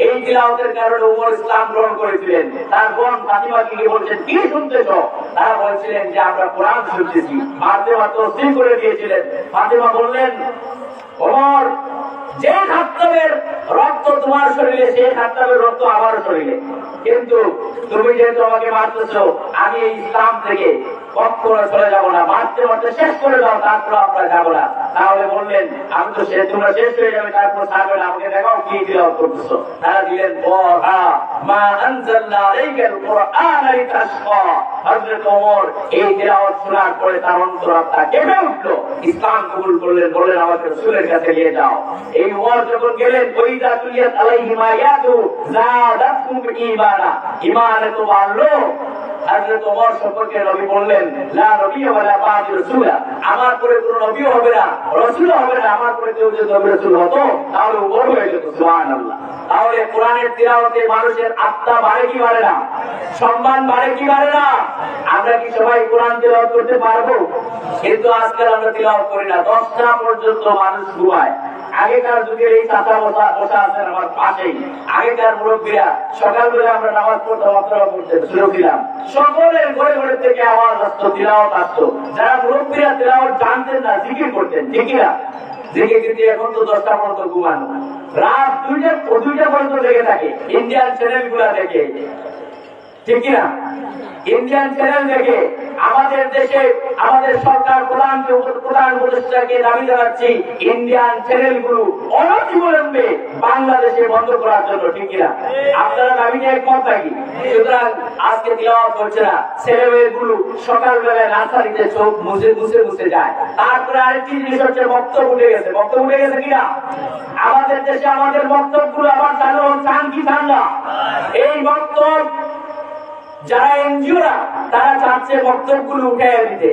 এই তিলাওয়াতের কারণে ওমর ইসলাম গ্রহণ করেছিলেন। তার বোন ফাতিমাকে গিয়ে বলছেন কি শুনতেছ? তারা বলছিলেন যে আমরা কোরআন শুনতেছি। ফাতিমা তসদিক করে দিয়েছিলেন। ফাতিমা বললেন ওমর, যে খাত্তাবের রক্ত তোমার শরীরে সেই খাত্তাবের রক্ত আমার শরীরে, কিন্তু তুমি যেহেতু আমাকে মারতেছ, আমি এই ইসলাম থেকে কখনো চলে যাবো না, মারতে মারতে শেষ করে দাও, তারপর আমরা যাবো না। তাহলে বললেন আমি তো শেষ, তোমরা শেষ হয়ে যাবে, তারপর ছাড়বে না, আমাকে দেখাও কি তিলাওয়াত করতেছো। তারা দিলেন মা আনজালনা আলাইকাল কুরআনা লিতাশকা। হযরত ওমর এই তিলাওয়াত শোনার পরে তার অন্তরাত্মা কেঁপে উঠলো, ইসলাম কবুল করলেন, বললেন আমাকে রাসূলের কাছে নিয়ে যাও। এই ওমর যখন গেলেন, ওয়াইযা তুলিয়াত আলাইহিম আয়াতু যাদাতহুম ঈমানা, ঈমানে তো বাড়লো। হযরত ওমর সম্পর্কে নবী বললেন লা নবিয়্যা ওয়ালা বা'দু রাসূলা, আমার পরে কোনো নবীও হবে না, রাসূলও হবে না, আমার পরে কেউ যদি নবী রাসূল হতো তাহলে ওমর হয়ে যেত, সুবহানাল্লাহ। তাহলে কোরআনের তিলাওয়াতে মানুষের আত্মা বাড়ে কি বাড়ে না, সম্মান বাড়ে কি বাড়ে না? আমরা কি সবাই কোরআন তিলাওয়াত করতে পারবো? কিন্তু আজকাল আমরা তিলাওয়াত করি না, 10টা পর্যন্ত মানুষ ঘুমায়। আগেকার যুগের এই চাচা বসা আছেন আমার পাশেই, আগেকার মুরব্বীরা সকালবেলা আমরা নামাজ পড়তে শুরু দিলাম, সকলের ঘরে ঘরে থেকে আওয়াজ আসতো, তিলাওয়াত আসতো। যারা মুরব্বীরা তিলাওয়াত জানতেন না, জিকির করতেন, ঠিক না? জেগে কিন্তু এখন তো 10টা পর্যন্ত ঘুমানো, রাত 2টা পর্যন্ত জেগে থাকে ইন্ডিয়ান চ্যানেল গুলা দেখে, ঠিক কিনা? ইন্ডিয়ান চ্যানেল দেখে আমাদের দেশে আমাদের সরকার প্রধান উপদেষ্টাকে দাবি জানাচ্ছি ইন্ডিয়ান চ্যানেল গুলো অনতিবিলম্বে বাংলাদেশে বন্ধ করার জন্য, ঠিক কিনা? আপনারা দাবি নিয়ে একমত নাকি? সুতরাং আজকে তিলাওয়াত হচ্ছে না, ছেলেমেয়ে গুলো সকালবেলায় নার্সারিতে চোখ মুছে যায়। তারপরে আরেকটি জিনিস হচ্ছে বক্তব্য উঠে গেছে, বক্তব্য উঠে গেছে কিনা? আমাদের দেশে আমাদের বক্তব্যগুলো আবার চালু চান কি চান না? এই বক্তব্য যারা এনজিওরা তারা চাচ্ছে বক্তব্যগুলো উঠে দিতে,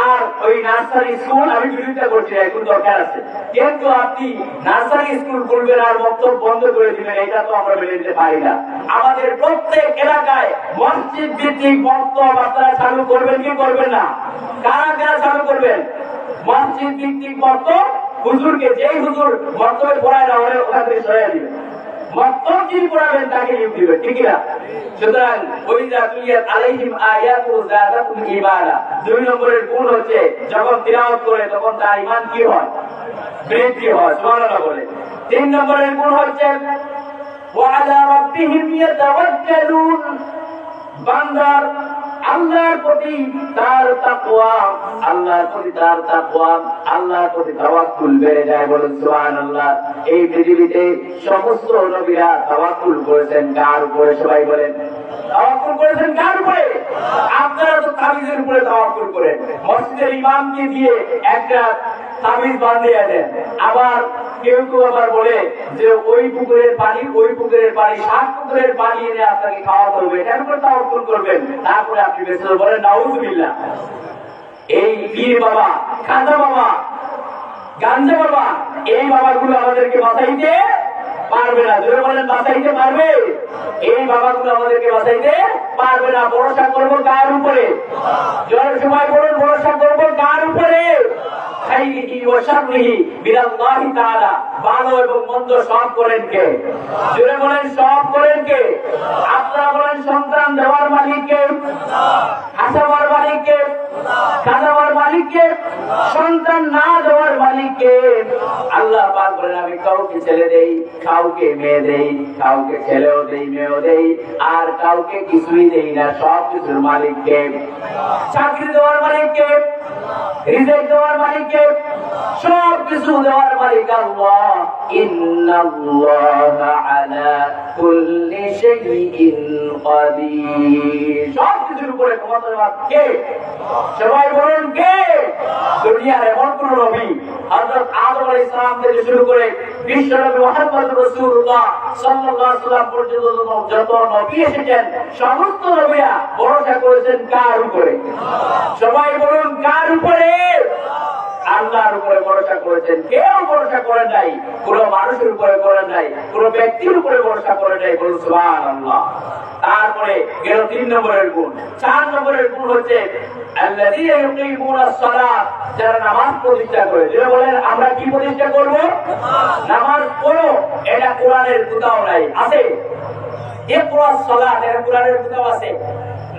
আর ওই নার্সারি স্কুল আমি বিরোধিতা করছি, এখন দরকার আছে, কিন্তু আপনি নার্সারি স্কুল খুলবেন আর বক্তব্য বন্ধ করে দিবেন, এটা তো আমরা মেনে নিতে পারি না। আমাদের প্রত্যেক এলাকায় মসজিদ ভিত্তিক বক্তব্য আপনারা চালু করবেন কি করবেন না? কারা কারা চালু করবেন মসজিদ ভিত্তিক বক্তব্য? হুজুরকে, যেই হুজুর বক্তব্য পড়ায় না হলে ওখান থেকে সরিয়ে দিবেন, বক্তব্য যিনি পড়াবেন তাকে নিয়োগ দিবেন, ঠিক না? সুতরাং ওইযা তুলিয়াত আলাইহিম আয়াতু যাদাতুম ঈমানা, 2 নম্বরের গুণ হচ্ছে যখন তিলাওয়াত করে তখন তার ঈমান কি হয়? বৃদ্ধি হয়, সুবহানাল্লাহ বলে। 3 নম্বরের গুণ হচ্ছে ওয়া আলা রাব্বিহিম ইয়াতাওয়াক্কালুন, বান্দার আল্লাহর প্রতি তার তাকওয়া, আল্লাহর প্রতি তার তাকওয়া, আল্লাহর প্রতি তাওয়াক্কুল বেড়ে যায়, বলেন সুবহানাল্লাহ। এই পৃথিবীতে সমস্ত নবীরা তাওয়াক্কুল করেছেন কার উপরে? সবাই বলেন, তাওয়াক্কুল করেছেন কার উপরে? আপনারা তো তাবিজের উপরে তাওয়াক্কুল করেন, মসজিদের ইমামকে দিয়ে একটা তাবিজ বাঁধিয়ে দেন, আবার কেউ কেউ আবার বলে যে ওই পুকুরের পানি 7 পুকুরের পানি এনে আপনাকে খাওয়া করবে, এটার উপর তাওয়াক্কুল করবেন। তারপরে আপনি বেঁচে বলেন নাউযুবিল্লাহ। এই পীর বাবা, খাজা বাবা, গাঞ্জা বাবা, এই বাবাগুলো আমাদেরকে বাঁচাইতে পারবে না, জোরে বলেন বাঁচাইতে পারবে? এই বাবাগুলো আমাদেরকে বাঁচাইতে পারবে না। ভরসা করবো কার উপরে? জোরে সবাই বলুন, ভরসা করবো কার উপরে? ভালো এবং মন্দ সব করেন কে? জোরে বলেন, সব করেন কে? আপনারা বলেন, সন্তান দেওয়ার মালিক কে? হাসাবার মালিক কে? খাওয়ার মালিক কে? সন্তান না দেওয়ার মালিক কে? আল্লাহ পাক বলেন, আমি কাউকে ছেলে দেই, কাউকে মেয়ে দেই, কাউকে ছেলেও দেই, মেয়েও দেই, আর কাউকে কিছুই দেই না, সব কিছুর মালিক কে? চাকরি দেওয়ার মালিক কে? রিজিক দেওয়ার মালিক কে? সব কিছু দেওয়ার মালিক আল্লাহ। ইন্নাল্লাহা আলা কুল্লি শাইইন কাদির, সব কিছুর উপরে ক্ষমতাবান কে? সবাই বলুন কে? দুনিয়ার এমন কোন নবী হযরত আদম আলাইহিস সালাম থেকে শুরু করে বিশ্ব নবী মুহাম্মদ রাসূলুল্লাহ সাল্লাল্লাহু আলাইহি ওয়াসাল্লাম পর্যন্ত যত নবী এসেছেন সমস্ত নবীরা ভরসা করেছেন কার উপরে? সবাই বলুন কার উপরে? আল্লাহর উপরে ভরসা করেছেন। কেউ ভরসা করেন নাই, কোন মানুষের উপরে করেন নাই, কোন ব্যক্তির উপরে ভরসা করেন নাই, বলুন সুবহানাল্লাহ। তারপরে গেল 3 নম্বরের গুণ। 4 নম্বরের গুণ হচ্ছে আল্লাযীনা ইউকিমুনাস সালাত, যারা নামাজ প্রতিষ্ঠা করে। যারা বলেন আমরা কি প্রতিষ্ঠা করব? নামাজ পড়ো, এটা কোরআনের কোথাও নাই, আছে? ইকরাস সালাত, এটা কোরআনের কোথাও আছে?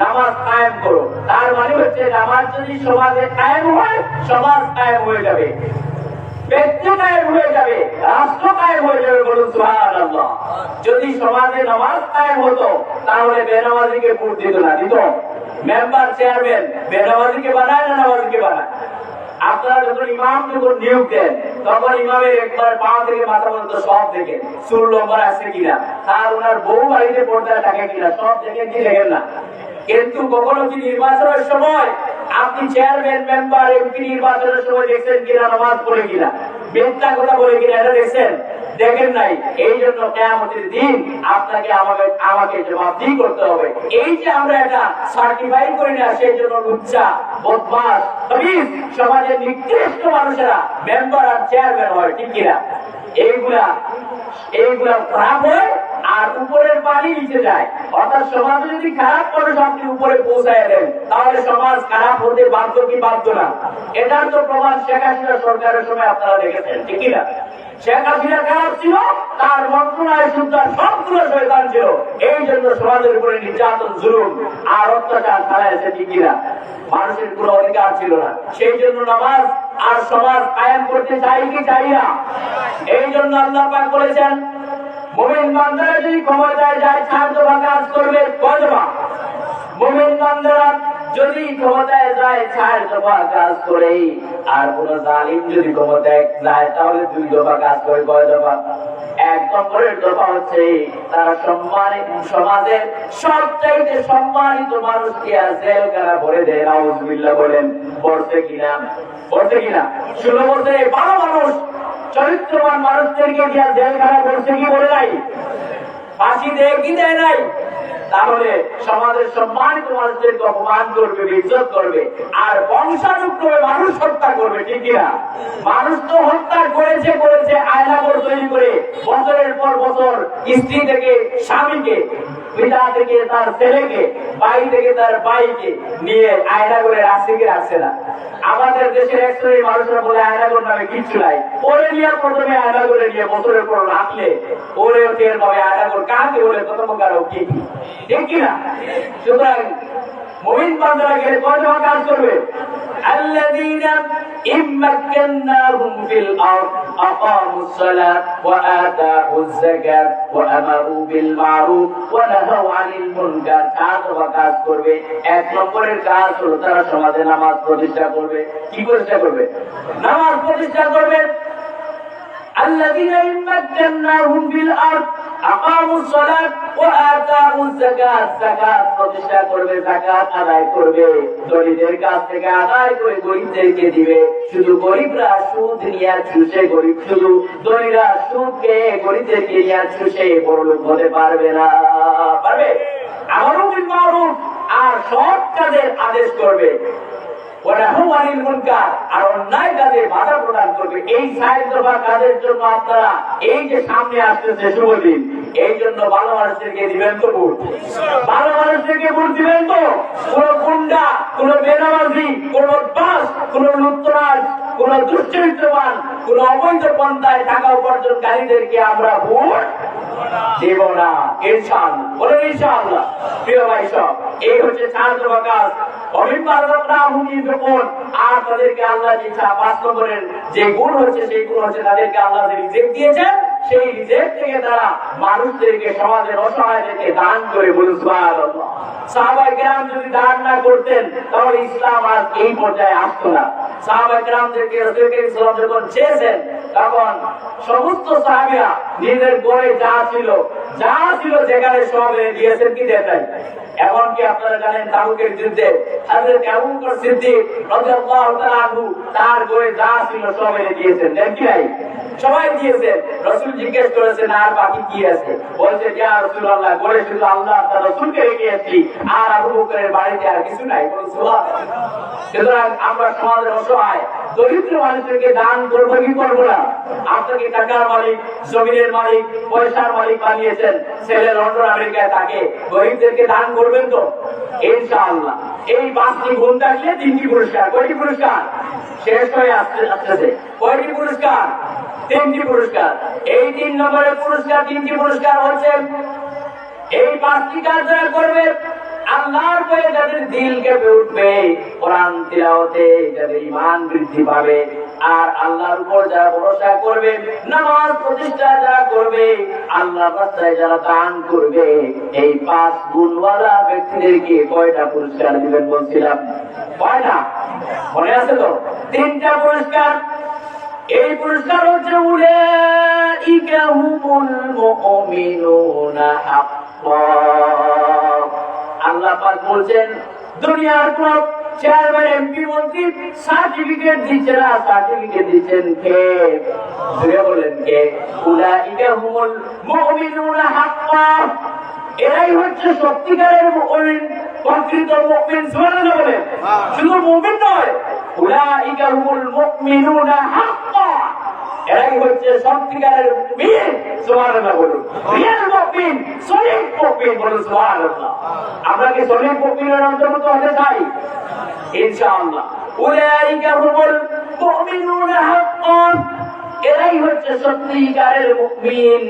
নামাজ কায়েম করো, তার মানে হচ্ছে নামাজ যদি সমাজে কায়েম হয়, সমাজ কায়েম হয়ে যাবে, ব্যক্তি কায়েম হয়ে যাবে, রাষ্ট্র কায়েম হয়ে যাবে, বলুন সুবহানাল্লাহ। যদি সমাজে নামাজ কায়েম হতো তাহলে বেনামাজিকে ভোট দিত না, দিত? মেম্বার চেয়ারম্যান বেনামাজিকে বানায় না নামাজিকে বানায়? আপনারা যখন ইমাম যখন নিয়োগ দেন তখন ইমামের একবার পা থেকে মাথা পর্যন্ত সব থেকে চুল লম্বা আছে কিনা, আর ওনার বউ বাড়িতে পর্দায় থাকে কিনা, সব দেখে কি দেখেন না? কিন্তু কখনো কি নির্বাচনের সময় আপনি চেয়ারম্যান, মেম্বার, এমপি নির্বাচনের সময় দেখছেন কিনা নামাজ পড়ে কিনা, মিথ্যা কথা বলে কিনা, এটা দেখছেন? দেখেন নাই। এই জন্য কিয়ামতের দিন আপনাকে আমাকে জবাবদিহি করতে হবে। এই যে আমরা এটা সার্টিফাই করি না, সেই জন্য লুচ্চা, বদমাশ, খবিস সমাজের নিকৃষ্ট মানুষেরা মেম্বার আর চেয়ারম্যান হয়, ঠিক কিনা? এইগুলা খারাপ হয় আর উপরের পানি নিচে যায়। অর্থাৎ সমাজ যদি খারাপ করে আপনি উপরে পৌঁছায় দেন, তাহলে সমাজ খারাপ হতে বাধ্য কি বাধ্য না? এটার তো প্রমাণ শেখ হাসিনা সরকারের সময় আপনারা দেখেছেন, ঠিক কিনা? শেখ হাসিনা খারাপ ছিল, তার মন্ত্রণালয় সুদ্ধা সবগুলো শয়তান ছিল। এই জন্য সমাজের উপরে নির্যাতন, জুলুম আর অত্যাচার চালাইছে, ঠিক কিনা? মানুষের কোনো অধিকার ছিল না। সেই জন্য নামাজ আর সমাজ কায়েম করতে চাই কি চাই না? এই জন্য আল্লাহ পাক বলেছেন, মুমিন বান্দারা যদি ক্ষমতায় যায় 4 দফা কাজ করবে। কয় দফা? মুমিন বান্দারা যদি ক্ষমতায় যায় 4 দফা কাজ করে, আর কোন জালিম যদি ক্ষমতায় যায় তাহলে 2 দফা কাজ করে। কয় দফা? 1 নম্বরের দফা হচ্ছে তারা সম্মানিত সমাজের সবচাইতে সম্মানিত মানুষকে জেলখানা ভরে দেয়। নাউজুবিল্লাহ বলেন, পড়ছে কিনা? পড়ছে কিনা? 16 বছরে ভালো মানুষ, চরিত্রবান মানুষদেরকে দিয়া জেলখানা করছে কি বলে নাই? ফাঁসি দেয় কি দেয় নাই? তাহলে সমাজের সম্মানিত মানুষদেরকে অপমান করবে, বিজ্জত করবে, আর বংশানুক্রমে মানুষ হত্যা করবে, ঠিক কিনা? মানুষ তো হত্যা করেছে আয়নাঘর তৈরি করে, বছরের পর বছর স্ত্রী থেকে স্বামীকে, পিতা থেকে তার ছেলেকে, ভাই থেকে তার ভাইকে নিয়ে আয়নাঘরে রাখছে না। আমাদের দেশের এক শ্রেণীর মানুষরা বলে আয়নাঘর নামে কিচ্ছু নাই। ওরে নিয়ে প্রথমে আয়নাঘরে নিয়ে বছরের পর রাখলে ওরেও টের পাবে আয়নাঘর কাকে বলে, কত প্রকার কি, ঠিক কিনা? সুতরাং মুমিন বান্দারা গেলে কয় দফা কাজ করবে? আল্লাযীনা ইম্মাক্কান্নাহুম ফিল আরদ আকামুস সালাত ওয়া আতাউয যাকাত ওয়া আমারু বিল মারুফ ওয়া নাহাউ আনিল মুনকার। 4 দফা কাজ করবে। 1 নম্বরের কাজ হলো তারা সমাজে নামাজ প্রতিষ্ঠা করবে। কি প্রতিষ্ঠা করবে? নামাজ প্রতিষ্ঠা করবে। আল্লাযীনা ইম্মাক্কান্নাহুম ফিল আরদ আকামুস সালাত ওয়া আতাউয যাকাত। যাকাত প্রতিষ্ঠা করবে, যাকাত আদায় করবে, দরিদ্রের কাছ থেকে আদায় করে গরিবদেরকে দিবে। শুধু গরিবরা সুদ নিয়ে চুষে, গরিব শুধু ধনীরা সুদকে গরিবদেরকে নিয়ে চুষে বড়লোক হতে পারবে না। পারবে? আমারু বিল মারুফ, আর সৎ কাজের আদেশ করবে, আর অন্যায় কাজে বাধা প্রদান করবে। এই 4 দফা কাজের জন্য আপনারা এই যে সামনে আসতেছে শুভ দিন, এই জন্য ভালো মানুষদেরকে দিবেন তো ভোট? ভালো মানুষদেরকে ভোট দিবেন তো? কোন গুন্ডা, কোন বেনামাজি, কোন বাস, কোন লুটতরাজ, কোন দুশ্চরিত্রবান, কোন অবৈধ পন্থায় টাকা উপার্জনকারীদেরকে আমরা ভোট দেব না, ইনশাআল্লাহ। বলেন ইনশাআল্লাহ। প্রিয় ভাই সব, এই হচ্ছে 4 দফা কাজ। আর তাদেরকে আল্লাহ যে 5 নম্বরের যে গুণ হচ্ছে, সেই গুণ হচ্ছে তাদেরকে আল্লাহ যে রিজেক্ট দিয়েছেন, সেই রিজেক্ট থেকে তারা মানুষদেরকে, সমাজের অসহায়দেরকে দান করে। বলুন সুবহানাল্লাহ। সাহাবায়ে কেরাম যদি দান না করতেন তাহলে ইসলাম আর এই পর্যায়ে আসতো না। সাহাবায়ে কেরামদেরকে রাসূল করিম সাল্লাল্লাহু আলাইহি ওয়াসাল্লাম যখন চেয়েছেন, তখন সমস্ত সাহাবীরা নিজের ঘরে যা ছিল যেখানে সব দিয়েছেন, কি দেন নাই? এমনকি আপনারা জানেন তাবুকের যুদ্ধে হযরত আবু বকর সিদ্দিক রাদিয়াল্লাহু তাআলা আনহু তার ঘরে যা ছিল সব দিয়েছেন, দেন কি নাই? সবাই দিয়েছেন। রাসূল জিজ্ঞেস করেছেন, আর বাকি কি আছে? বলছে, ইয়া রাসূলুল্লাহ, ঘরে শুধু আল্লাহ তার রাসূলকে রেখে এসেছি, আর আবু বকরের বাড়িতে আর কিছু নাই। বলুন সুবহানাল্লাহ। সুতরাং আমরা সমাজের অসহায় দরিদ্র মানুষদেরকে দান করবো কি করবো না? আপনাকে টাকার মালিক, জমিনের মালিক, পয়সার মালিক বানিয়েছেন, ছেলে লন্ডন আমেরিকায় থাকে, গরিবদেরকে দান করবেন তো? ইনশাআল্লাহ। এই 5টি গুণ থাকলে 3টি পুরস্কার। কয়টি পুরস্কার? শেষ হয়ে আসতেছে। কয়টি পুরস্কার? 3টি পুরস্কার। এই 3 নম্বরের পুরস্কার, 3টি পুরস্কার হচ্ছে এই 5টি কাজ যারা করবে, আল্লাহর ভয়ে যাদের দিল কেঁপে উঠবে, কোরআন তিলাওয়াতে যাদের ঈমান বৃদ্ধি পাবে, আর আল্লাহর উপর যারা ভরসা করবে, নামাজ প্রতিষ্ঠা যারা করবে, আল্লাহর রাস্তায় যারা দান করবে, এই 5 গুণওয়ালা ব্যক্তিদেরকে কয়টা পুরস্কার দিবেন বলছিলাম? কয়টা মনে আছে তো? 3টা পুরস্কার। এই পুরস্কার হচ্ছে উলাইকা হুমুল মুমিনুনা হাক্কান। আল্লাহ পাক বলছেন, দুনিয়ার কোন চেয়ারম্যান এমপি মন্ত্রী সার্টিফিকেট দিচ্ছে না, সার্টিফিকেট দিচ্ছেন কে? ধরে বলেন কে? উলাইকা হুমুল মুমিনুনা হাক্কান, এরাই হচ্ছে সত্যিকারের মুমিন, প্রকৃত মুমিন। সুবহানাল্লাহ বলেন। শুধু মুমিন নয়, উলাইকা হুমুল মুমিনুনা হাক্কান, এরাই হচ্ছে সত্যিকারের মুমিন। সুবহানাল্লাহ বলুন। রিয়েল মুমিন, সলিড মুমিন বলুন সুবহানাল্লাহ। আমরা কি সলিড মুমিনের অন্তর্ভুক্ত হতে চাই? ইনশাআল্লাহ। উলাইকা হুমুল মুমিনুনা হাক্কান, এরাই হচ্ছে সত্যিকারের মুমিন।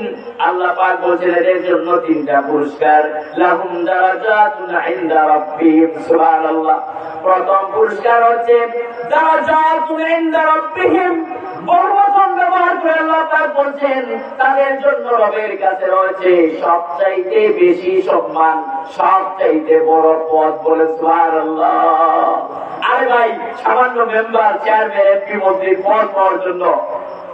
আল্লাহ পাক বলেন এদের জন্য তিনটা পুরস্কার, লাহুম দারাজাতুন ইনদা রাব্বিহিম। সুবহানাল্লাহ। প্রথম পুরস্কার হচ্ছে দারাজাতুন ইনদা রাব্বিহিম, বহুবচন ব্যবহার করে আল্লাহ পাক বলেন তাদের জন্য রবের কাছে রয়েছে সবচাইতে বেশি সম্মান, সবচাইতে বড় পদ। বলে সুবহানাল্লাহ। আরে ভাই, সামান্য মেম্বার, চেয়ারম্যান, এমপি মন্ত্রীর পদ পাওয়ার জন্য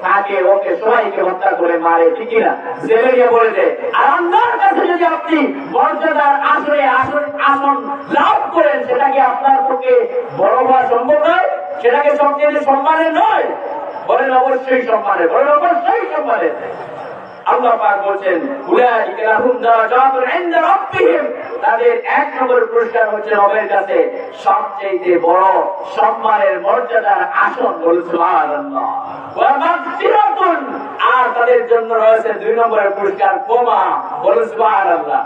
তাকে ওকে সবাইকে হত্যা করে মারে, ঠিক না? জেলে গিয়ে বলে দেয়। আর আল্লাহর কাছে যদি আপনি মর্যাদার আসন লাভ করেন, সেটা কি আপনার পক্ষে বড় হওয়া সম্ভব নয়? সেটাকে সবচেয়ে সম্মানের নয়? বলেন অবশ্যই সম্মানের, বলেন অবশ্যই সম্মানের। আল্লাহ পাক বলেন উলাইকা লাহুম দারাজাতুন ইনদা রাব্বিহিম, তাদের এক নম্বর পুরস্কার হচ্ছে রবের কাছে সবচেয়ে বড় সম্মানের মর্যাদার আসন। বলুন সুবহানাল্লাহ। ওয়া মাগফিরাতুন, আর তাদের জন্য রয়েছে দুই নম্বরের পুরস্কার ক্ষমা। বলুন সুবহানাল্লাহ।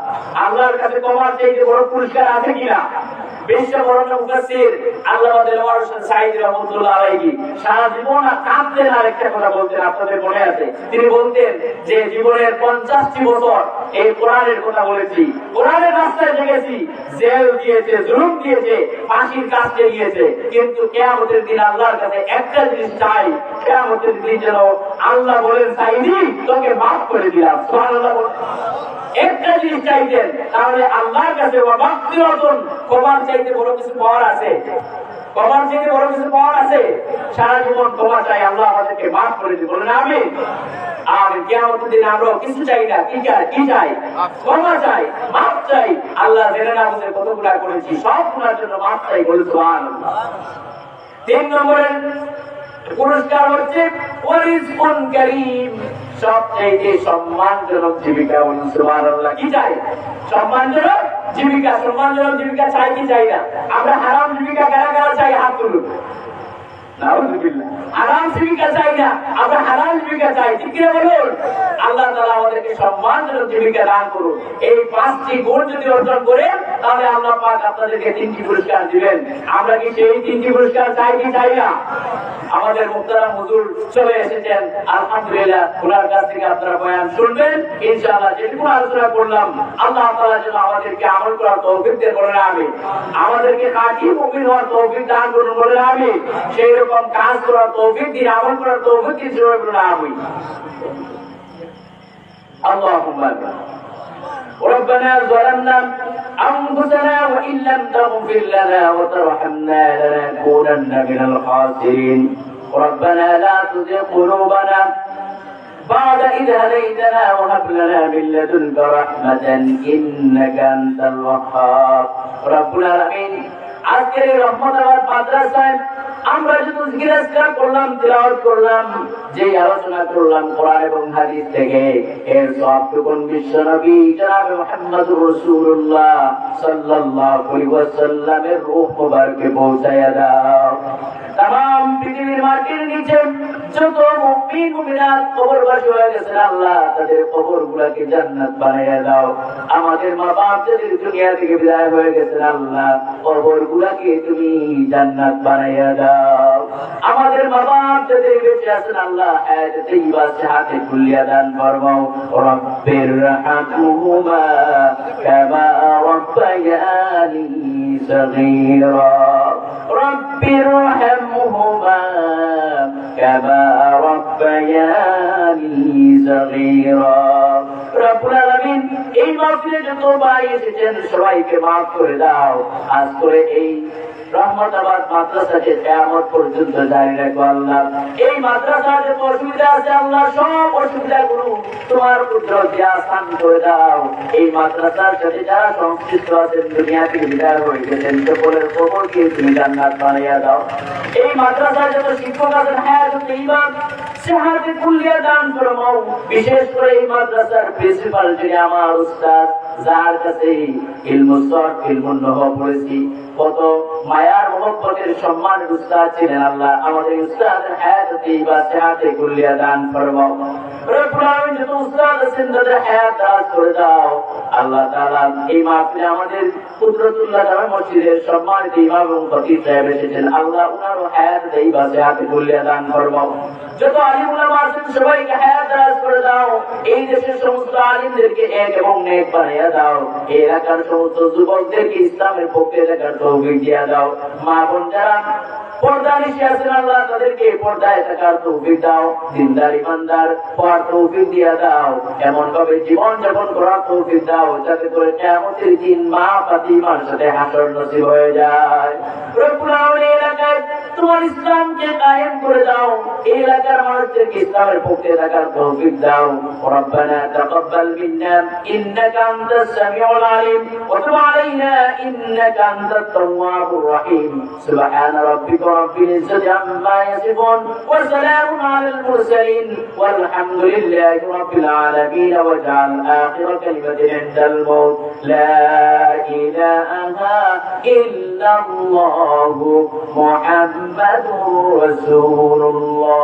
আল্লাহর কাছে ক্ষমার চেয়ে বড় পুরস্কার আছে কিনা? বিশ্ববরণ্য মুফাসসির আল্লামা দেলওয়ার হোসেন সাঈদী রাহমাতুল্লাহ আলাইহি সারা জীবন কাঁদতেন। আরেকটা কথা বলতেন, আপনাদের মনে আছে? তিনি বলতেন যে জীবনের 50টি বছর এই কোরআনের কথা বলেছি, কোরআনের রাস্তায় লেগেছি, জেল দিয়েছে, জুলুম দিয়েছে, ফাঁসির কাছে গিয়েছে, কিন্তু কিয়ামতের দিন আল্লাহর কাছে একটা জিনিস চাই, কিয়ামতের দিন যেন আল্লাহ বলেন সাঈদী তোকে মাফ করে দিলাম। সুবহানাল্লাহ। একটা জিনিস চাইতেন, তাহলে আল্লাহর কাছে মাগফিরাতুন, ক্ষমার চাইতে বড় কিছু পাওয়ার আছে? ক্ষমার চাইতে বড় কিছু পাওয়ার আছে? সারা জীবন ক্ষমা চাই, আল্লাহ আমাদেরকে মাফ করে দিন। বলেন আমিন। আর কিয়ামতের দিন আমরা কিছু চাই না, কি চাই? ক্ষমা চাই, মাফ চাই। আল্লাহ জেনে না বুঝে কত গুনাহ করেছি, সব গুনার জন্য মাফ চাই। বলে সুবহানাল্লাহ। 3 নম্বরের পুরস্কার হচ্ছে ওয়ারিজকুন কারীম, সবচেয়ে সম্মানজনক জীবিকা। বলুন সুবহানাল্লাহ। কি চাই? সম্মানজনক জীবিকা। সম্মানজনক জীবিকা চাই কি চাই না? আমরা হারাম জীবিকা কারা কারা চাই? হাত তুলুন। নাউযুবিল্লাহ। হারাম জীবিকা চাই না, আমরা হালাল জীবিকা চাই, ঠিক কিনা বলুন? আল্লাহ তাআলা আমাদেরকে সম্মানজনক জীবিকা দান করুন। এই 5টি গুণ যদি অর্জন করেন, তাহলে আল্লাহ পাক আপনাদেরকে 3টি পুরস্কার দিবেন। আমরা কি সেই 3টি পুরস্কার চাই কি চাই না? আমাদের মুহতারাম হুজুর চলে এসেছেন, আলহামদুলিল্লাহ। ওনার কাছ থেকে আপনারা বয়ান শুনবেন ইনশাআল্লাহ। যেটুকু আলোচনা করলাম, আল্লাহ তাআলা যেন আমাদেরকে আমল করার তৌফিক দেন। বলেন আমিন। আমাদেরকে খাঁটি মুমিন হওয়ার তৌফিক দান করুন। বলেন আমিন। সেই রকম কাজ করার তৌফিক দিন, আমল করার তৌফিক দিন। বলেন আমিন। আল্লাহুম্মা ربنا ظلمنا أنفسنا وإن لم تغفر لنا وترحمنا لنكونن من الخاسرين ربنا لا تزغ قلوبنا بعد إذ هديتنا وهب لنا من لدنك رحمة إنك أنت الوهاب رب العالمين। আজকের এই রহমতাবাদ মাদ্রাসায় আমরা শুধু জিকির আজকার করলাম, তিলাওয়াত করলাম, যে আলোচনা করলাম কোরআন এবং হাদিস থেকে, এর সবটুকু বিশ্বনবী জনাবে মুহাম্মদুর রাসূলুল্লাহ সাল্লাল্লাহু আলাইহি ওয়াসাল্লামের রূহ মুবারকে পৌঁছায়া দাও। तमाम পৃথিবীর মাটির নিচে যত মুমিন মুমিনাত কবরবাসী হয়ে গেছেন, আল্লাহ তাদের কবরগুলোকে জান্নাত বানায়া দাও। আমাদের মা বাপ যাদের দুনিয়া থেকে বিদায় হয়ে গেছেন, আল্লাহ কবরগুলোকে তুমি জান্নাত বানায়া দাও। আমাদের মা বাপ যাদের বেঁচে আছেন, আল্লাহ হায়াতে তাইয়্যিবা শাহাদাতে কুল্লিয়া দান ফরমাও। রব্বির রাহমহুমা কামা রাব্বায়ানি সগীরা রব্বির রাহমহুমা কামা রাব্বায়ানি সগীরা। রব্বুল আলামিন এই মাহফিলে যত ভাই এসেছেন সবাইকে মাফ করে দাও। আজ করে এই রহমতাবাদ মাদ্রাসাকে কিয়ামত পর্যন্ত জারি রাখো আল্লাহ। এই মাদ্রাসার যে অসুবিধা আছে আল্লাহ, সব অসুবিধাগুলো তোমার কুদরত দিয়ে আসান করে দাও। এই মাদ্রাসার সাথে যারা সংশ্লিষ্ট আছেন, দুনিয়া থেকে বিদায় হয়ে গেছেন, সকলের কবরকে তুমি জান্নাত বানিয়ে দাও। এই মাদ্রাসার যত শিক্ষক আছেন হায়াতুল ঈমান শাহাদাতে কুল্লিয়া দান ফরমাও। বিশেষ করে এই মাদ্রাসার প্রিন্সিপাল যিনি আমার উস্তাদ, যার কাছে ইলমুস সরফ ইলমুন নহব পড়েছি, কত মায়ার মোহব্বতের সম্মানের উস্তাদ ছিলেন আল্লাহ, আমাদের উস্তাদের হায়াতে বা শাহাদাতে কুল্লিয়া দান ফরমাও। রব্বুল আলামিন যত উস্তাদ আছেন তাদের হায়াত দারাজ করে দাও আল্লাহ তাআলা। এই মাহফিলে আমাদের কুদরতুল্লাহ জামে মসজিদের সম্মানিত ইমাম এবং খতিব সাহেব এসেছেন আল্লাহ, উনারও হায়াত দেই বা শাহাদাতে কুল্লিয়া দান ফরমাও। যত আলিম উলামা আছেন সবাইকে হায়াত দারাজ করে দাও। এই দেশের সমস্ত আলিমদেরকে এক এবং নেক বানিয়ে দাও। এই এলাকার সমস্ত যুবকদেরকে ইসলামের পক্ষে থাকার তৌফিক দিয়ে দাও। মা বোন যারা পর্দা নিশে আছেন আল্লাহ, তাদেরকে পর্দায় থাকার তৌফিক দাও। দিনদার ইমানদার হওয়ার তৌফিক দিয়ে দাও। এমন ভাবে জীবন যাপন করার তৌফিক দাও যাতে করে কিয়ামতের দিন মা ফাতিমার সাথে হাসর নসিব হয়ে যায়। রব্বুল আলামিন এলাকায় তোমার ইসলামকে কায়েম করে দাও। এই এলাকার মানুষদেরকে ইসলামের পক্ষে থাকার তৌফিক দাও। রব্বানা তাকাব্বাল মিন্না ইন্নাকা আনতাস সামিউল আলিম ওয়া তুব আলাইনা ইন্নাকা আনতাত তাওয়াবুর রহিম। সুবহানা রাব্বিকা রাব্বিল ইজ্জাতি আম্মা ইয়াসিফুন ওয়া সালামুন আলাল মুরসালিন ওয়ালহামদু লিল্লাহি রাব্বিল আলামিন। ওয়াজআল আখিরা কালিমাতিনা ইনদাল মাউত লা ইলাহা ইল্লাল্লাহু মুহাম্মাদুর রাসূলুল্লাহ।